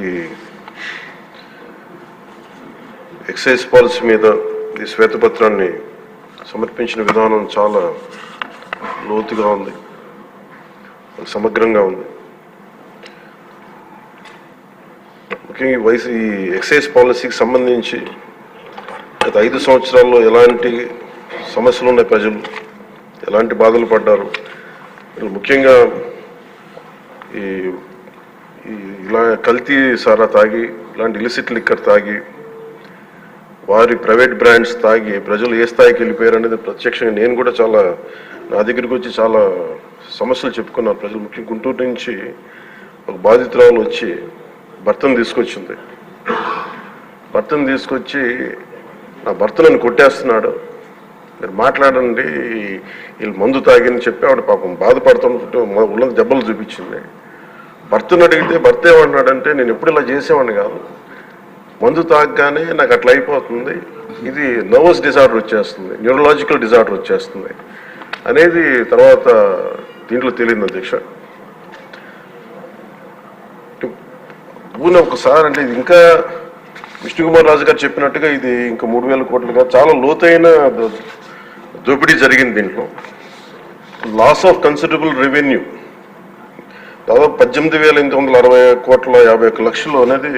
ఈ excise policy మీద ఈ శ్వేతపత్రాన్ని సమర్పించిన విధానం చాలా లోతుగా ఉంది, సమగ్రంగా ఉంది. ముఖ్యంగా ఈ ఎక్సైజ్ పాలసీకి సంబంధించి గత 5 సంవత్సరాల్లో ఎలాంటి సమస్యలు ఉన్నాయి, ప్రజలు ఎలాంటి బాధలు పడ్డారు, ముఖ్యంగా ఈ ఇలా కల్తీ సారా తాగి, ఇలాంటి ఇలిసిట్ లిక్కర్ తాగి, వారి ప్రైవేట్ బ్రాండ్స్ తాగి ప్రజలు ఏ స్థాయికి వెళ్ళిపోయారు అనేది ప్రత్యక్షంగా నేను కూడా చాలా నా దగ్గరికి వచ్చి చాలా సమస్యలు చెప్పుకున్నాను. ప్రజలు ముఖ్యంగా గుంటూరు నుంచి ఒక బాధితురాలు వచ్చి భర్తను తీసుకొచ్చింది. భర్తను తీసుకొచ్చి నా భర్త నన్ను కొట్టేస్తున్నాడు, మీరు మాట్లాడండి, వీళ్ళు మందు తాగిని చెప్పి ఆవిడ పాపం బాధపడుతుంటే ఉన్న దెబ్బలు చూపించింది. భర్తను అడిగితే భర్త ఏమన్నాడంటే, నేను ఎప్పుడు ఇలా చేసేవాడిని కాదు, మందు తాగగానే నాకు అట్లా అయిపోతుంది, ఇది నర్వస్ డిజార్డర్ వచ్చేస్తుంది, న్యూరలాజికల్ డిజార్డర్ వచ్చేస్తుంది అనేది తర్వాత దీంట్లో తెలియదు అధ్యక్ష. ఒకసారి అంటే ఇది ఇంకా విష్ణుకుమార్ రాజు గారు చెప్పినట్టుగా ఇది ఇంకా 3,000 కోట్లుగా చాలా లోతైన దోపిడీ జరిగింది. దీంట్లో లాస్ ఆఫ్ కన్సిడరబుల్ రెవెన్యూ దాదాపు 18,860 కోట్ల 51 లక్షలు అనేది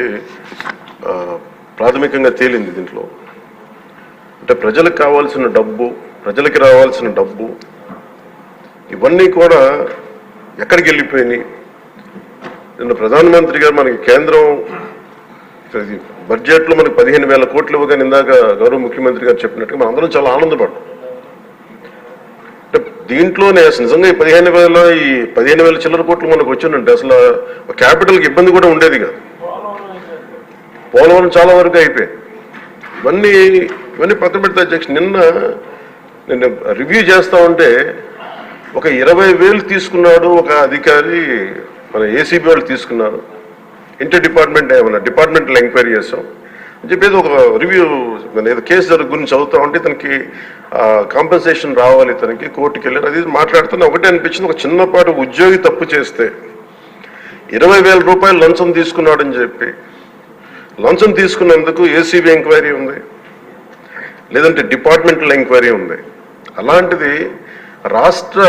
ప్రాథమికంగా తేలింది. దీంట్లో అంటే ప్రజలకు కావాల్సిన డబ్బు, ప్రజలకి రావాల్సిన డబ్బు ఇవన్నీ కూడా ఎక్కడికి వెళ్ళిపోయినాయి. నిన్న ప్రధానమంత్రి గారు మనకి కేంద్రం బడ్జెట్లో మనకి 15,000 కోట్లు ఇవ్వగానే ఇందాక గౌరవ ముఖ్యమంత్రి గారు చెప్పినట్టుగా మనం అందరం చాలా ఆనందపడ్డాం. అంటే దీంట్లోనే నిజంగా ఈ 15,000 చిల్లర కోట్లు మనకు వచ్చిందంటే అసలు క్యాపిటల్కి ఇబ్బంది కూడా ఉండేది కాదు. పోలవరం చాలా వరకు అయిపోయింది. ఇవన్నీ పక్కన పెడితే అధ్యక్ష, నిన్న రివ్యూ చేస్తా ఉంటే ఒక 20,000 తీసుకున్నాడు ఒక అధికారి, మన ఏసీబీ వాళ్ళు తీసుకున్నారు, ఇంటర్ డిపార్ట్మెంట్ ఏమన్నా డిపార్ట్మెంటల్ ఎంక్వైరీ చేస్తాం అని చెప్పేది ఒక రివ్యూ ఏదో కేసు గురించి చదువుతా ఉంటే తనకి కాంపెన్సేషన్ రావాలి, తనకి కోర్టుకి వెళ్ళారు. అది మాట్లాడుతున్నా ఒకటే అనిపించింది, ఒక చిన్నపాటి ఉద్యోగి తప్పు చేస్తే 20,000 రూపాయలు లంచం తీసుకున్నాడని చెప్పి లంచం తీసుకున్నందుకు ఏసీబీ ఎంక్వైరీ ఉంది, లేదంటే డిపార్ట్మెంటల్ ఎంక్వైరీ ఉంది. అలాంటిది రాష్ట్ర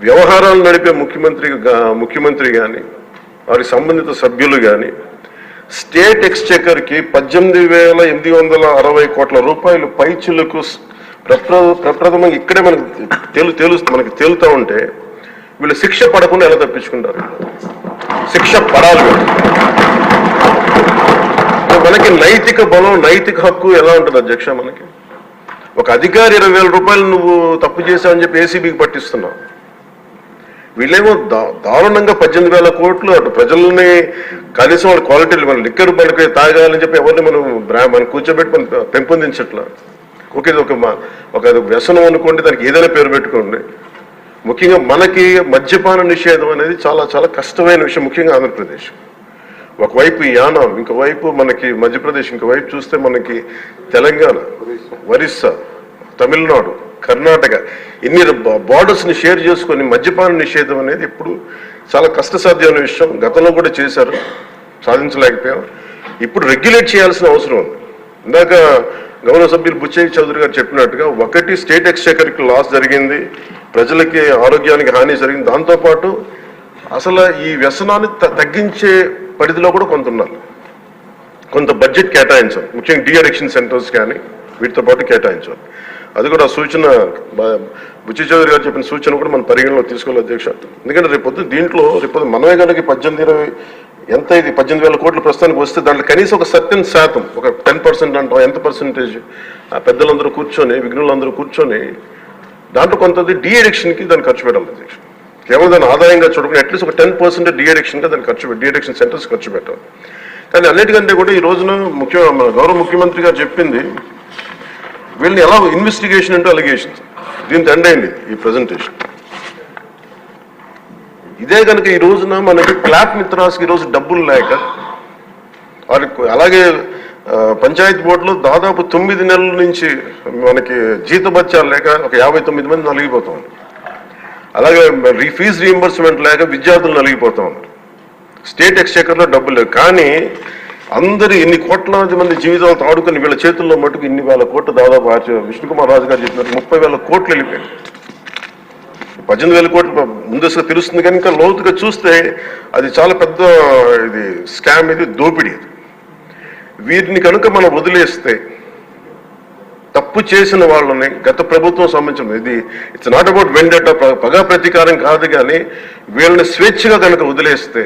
వ్యవహారాలు నడిపే ముఖ్యమంత్రి కానీ వారికి సంబంధిత సభ్యులు కానీ స్టేట్ ఎక్స్చెకర్కి 18,860 కోట్ల రూపాయలు పైచులకు ప్రప్రథమంగా ఇక్కడే మనకి తేలుతూ ఉంటే వీళ్ళు శిక్ష పడకుండా ఎలా తప్పించుకుంటారు? శిక్ష పడాలి. మనకి నైతిక బలం, నైతిక హక్కు ఎలా ఉంటుంది అధ్యక్ష? మనకి ఒక అధికారి 20,000 రూపాయలు నువ్వు తప్పు చేశావని చెప్పి ఏసీబీకి పట్టిస్తున్నావు. వీళ్ళేమో దారుణంగా 18,000 కోట్లు అటు ప్రజల్ని కనీసం వాళ్ళ క్వాలిటీలు మన లిక్కర్ మనకి తాగాలని చెప్పి ఎవరిని మనం కూర్చోబెట్టి మనం పెంపొందించట్లా. ఓకే, ఒక వ్యసనం అనుకోండి, దానికి ఏదైనా పేరు పెట్టుకోండి. ముఖ్యంగా మనకి మద్యపాన నిషేధం అనేది చాలా చాలా కష్టమైన విషయం, ముఖ్యంగా ఆంధ్రప్రదేశ్. ఒకవైపు యానాం, ఇంకోవైపు మనకి మధ్యప్రదేశ్, ఇంకోవైపు చూస్తే మనకి తెలంగాణ, ఒరిస్సా, తమిళనాడు, కర్ణాటక, ఇన్ని బార్డర్స్ని షేర్ చేసుకొని మద్యపాన నిషేధం అనేది ఇప్పుడు చాలా కష్టసాధ్యమైన విషయం. గతంలో కూడా చేశారు, సాధించలేకపోయాం. ఇప్పుడు రెగ్యులేట్ చేయాల్సిన అవసరం ఉంది. ఇందాక గౌరవ సభ్యులు బుచ్చయ్య చౌదరి గారు చెప్పినట్టుగా ఒకటి స్టేట్ ఎక్స్చెకర్కి లాస్ జరిగింది, ప్రజలకి ఆరోగ్యానికి హాని జరిగింది. దాంతోపాటు అసలు ఈ వ్యసనాన్ని తగ్గించే పరిధిలో కూడా కొంత ఉన్నారు, కొంత బడ్జెట్ కేటాయించాలి. ముఖ్యంగా డీ అడిక్షన్ సెంటర్స్ కానీ వీటితో పాటు కేటాయించాలి. అది కూడా సూచన బుచ్చి చౌదరి గారు చెప్పిన సూచన కూడా మనం పరిగణలో తీసుకోవాలి అధ్యక్ష. ఎందుకంటే రేపొద్దు మనమే కనుక 18,20 ఎంత ఇది 18,000 కోట్లు ప్రస్తుతానికి వస్తే దాంట్లో కనీసం ఒక సర్టెన్ శాతం, ఒక 10% అంటాం, ఎంత పర్సెంటేజ్ పెద్దలందరూ కూర్చొని, విఘ్నులందరూ కూర్చొని దాంట్లో కొంత డీ అడిక్షన్కి దాన్ని ఖర్చు పెట్టాలి అధ్యక్ష. కేవలం దాన్ని ఆదాయంగా చూడకుండా అట్లీస్ట్ ఒక 10% డీ అడిక్షన్గా దాన్ని డీ అడిక్షన్ సెంటర్స్ ఖర్చు పెట్టాలి. కానీ అన్నిటికంటే కూడా ఈ రోజున మన గౌరవ ముఖ్యమంత్రి గారు చెప్పింది, వీళ్ళని ఎలా ఇన్వెస్టిగేషన్ అంటే అలిగేషన్స్, దీంతో ఎండ్ అయింది ఈ ప్రజెంటేషన్. ఇదే కనుక ఈ రోజున మనకి క్లాప్ మిత్రాస్కి ఈరోజు డబ్బులు లేక, వారికి అలాగే పంచాయతీ బోర్డులో దాదాపు 9 నెలల నుంచి మనకి జీతభత్యాలు లేక ఒక 59 మంది నలిగిపోతాం. అలాగే ఫీజు రీయింబర్స్మెంట్ లేక విద్యార్థులు నలిగిపోతా ఉన్నారు. స్టేట్ ఎక్స్చేకర్లో డబ్బులు లేవు. కానీ అందరూ ఎన్ని కోట్లాది మంది జీవితాలతో ఆడుకుని వీళ్ళ చేతుల్లో మటుకు ఇన్ని వేల కోట్లు దాదాపు విష్ణుకుమార్ రాజు గారు చెప్పినట్టు 30,000 కోట్లు వెళ్ళిపోయాయి. 18,000 కోట్లు ముందస్తుగా తెలుస్తుంది కానీ ఇంకా లోతుగా చూస్తే అది చాలా పెద్ద ఇది స్కామ్, ఇది దోపిడీ. వీటిని కనుక మనం వదిలేస్తే తప్పు చేసిన వాళ్ళని గత ప్రభుత్వం సంబంధించిన ఇది ఇట్స్ నాట్ అబౌట్ వెండట పగా ప్రతీకారం కాదు, కానీ వీళ్ళని స్వేచ్ఛగా కనుక వదిలేస్తే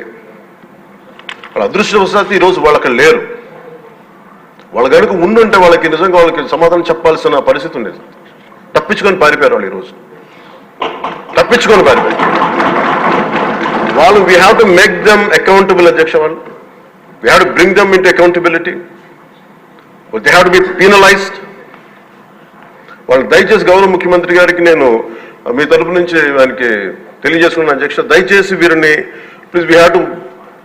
వాళ్ళ అదృష్టవశాత్తు ఈరోజు వాళ్ళకి లేరు. వాళ్ళు కనుక ఉండుంటే వాళ్ళకి నిజంగా వాళ్ళకి సమాధానం చెప్పాల్సిన పరిస్థితి ఉండేది. తప్పించుకొని పారిపోయారు వాళ్ళు ఈరోజు, తప్పించుకొని పారిపోయారు వాళ్ళు. We have to make them accountable అధ్యక్ష. వాళ్ళు we have to bring them into accountability. They have to be penalised. వాళ్ళు దయచేసి గౌరవ ముఖ్యమంత్రి గారికి నేను మీ తరపు నుంచి ఆయనకి తెలియజేసుకున్నాను అధ్యక్ష, దయచేసి వీరిని please we have to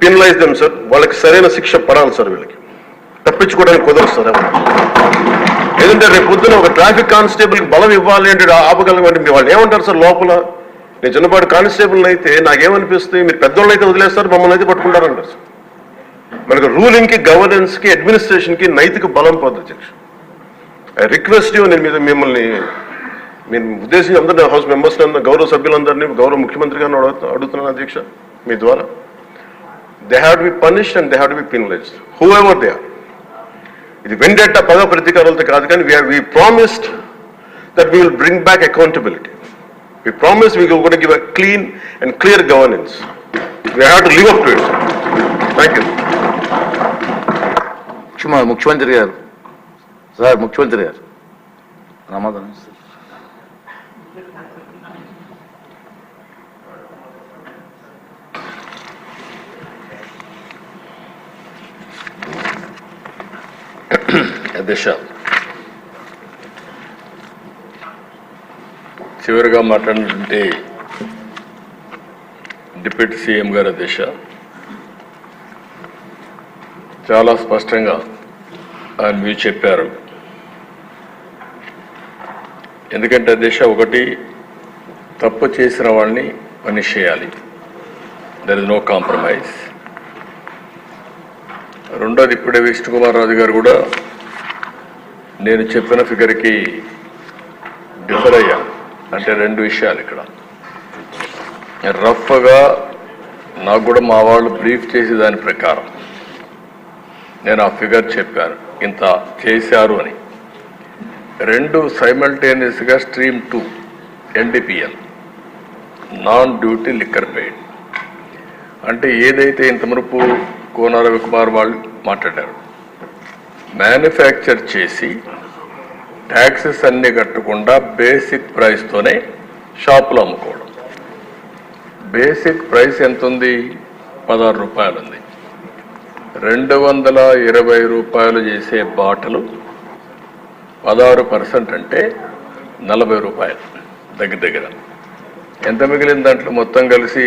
penalise them sir. వాళ్ళకి సరైన శిక్ష పడాలి సార్. వీళ్ళకి తప్పించుకోవడానికి కుదరదు సార్. ఏదంటే రేపు పొద్దున ఒక ట్రాఫిక్ కానిస్టేబుల్కి బలం ఇవ్వాలి అంటే ఆపగలమంటే వాళ్ళు ఏమంటారు సార్ లోపల? నేను చిన్నపాటి కానిస్టేబుల్ అయితే నాకేమనిపిస్తుంది, మీరు పెద్దోళ్ళు అయితే వదిలేస్తారు, మమ్మల్ని అయితే పట్టుకుంటారంటారు సార్. మనకు రూలింగ్కి, గవర్నెన్స్కి, అడ్మినిస్ట్రేషన్కి నైతిక బలం పోతుంది అధ్యక్ష. ఐ రిక్వెస్ట్ యూ, నేను మిమ్మల్ని ఉద్దేశించి అందరినీ హౌస్ మెంబర్స్ గౌరవ సభ్యులందరినీ గౌరవ ముఖ్యమంత్రి గారిని అడుగుతున్నాను అధ్యక్ష మీ ద్వారా. They have to be punished and they have to be penalized whoever they are. ఇది వెండెట్ట పగ ప్రతీకారాలతో కాదు, కానీ we promised that we will bring back accountability. We promised we were going to give a clean and clear governance. We have to live up to it. Thank you. ముఖ్యమంత్రి గారు sir, ముఖ్యమంత్రి గారు సమాధానం sir. అధ్యక్ష, చివరిగా మాట్లాడినటువంటి deputy CM గారు అధ్యక్ష చాలా స్పష్టంగా ఆయన మీరు చెప్పారు. ఎందుకంటే అధ్యక్ష, ఒకటి తప్పు చేసిన వాళ్ళని పనిష్ చేయాలి, దర్ ఇస్ నో కాంప్రమైజ్. రెండోది, ఇప్పుడే విష్ణుకుమార్ రాజు గారు కూడా నేను చెప్పిన ఫిగర్కి డిఫర్ అయ్యాను. అంటే రెండు విషయాలు ఇక్కడ రఫ్గా నాకు కూడా మా వాళ్ళు బ్రీఫ్ చేసే దాని ప్రకారం నేను ఆ ఫిగర్ చెప్పాను, ఇంత చేశారు అని. రెండు సైమల్టేనియస్గా stream 2 NDPL non duty liquor paid అంటే ఏదైతే ఇంత మునుపు కోన రవికుమార్ వాళ్ళు మాట్లాడారు, మ్యానుఫ్యాక్చర్ చేసి ట్యాక్సెస్ అన్నీ కట్టకుండా బేసిక్ ప్రైస్తోనే షాపులో అమ్ముకోవడం. బేసిక్ ప్రైస్ ఎంత ఉంది? 16 రూపాయలు ఉంది. 220 రూపాయలు చేసే బాటలు 16% అంటే 40 రూపాయలు దగ్గర దగ్గర. ఎంత మిగిలిన దాంట్లో మొత్తం కలిసి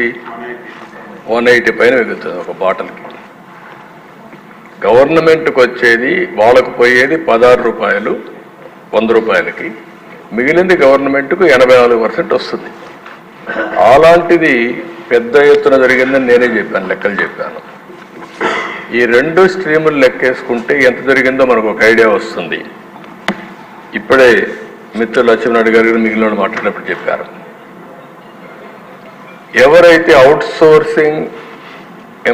180 పైన మిగులుతుంది ఒక బాటల్కి. గవర్నమెంట్కి వచ్చేది, వాళ్ళకు పోయేది 16 రూపాయలు 100 రూపాయలకి, మిగిలింది గవర్నమెంట్కు 84% వస్తుంది. అలాంటిది పెద్ద ఎత్తున జరిగిందని నేనే చెప్పాను, లెక్కలు చెప్పాను. ఈ రెండు స్ట్రీములు లెక్కేసుకుంటే ఎంత జరిగిందో మనకు ఒక ఐడియా వస్తుంది. ఇప్పుడే మిత్రులు లక్ష్మణ్ గారు మిగిలిన మాట్లాడినప్పుడు చెప్పారు, ఎవరైతే అవుట్ సోర్సింగ్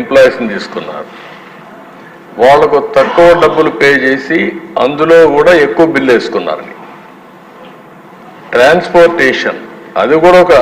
ఎంప్లాయీస్ని తీసుకున్నారు వాళ్లకు తక్కువ డబ్బులు పే చేసి అందులో కూడా ఎక్కువ బిల్లు వేసుకున్నారని. ట్రాన్స్పోర్టేషన్ అది కూడా ఒక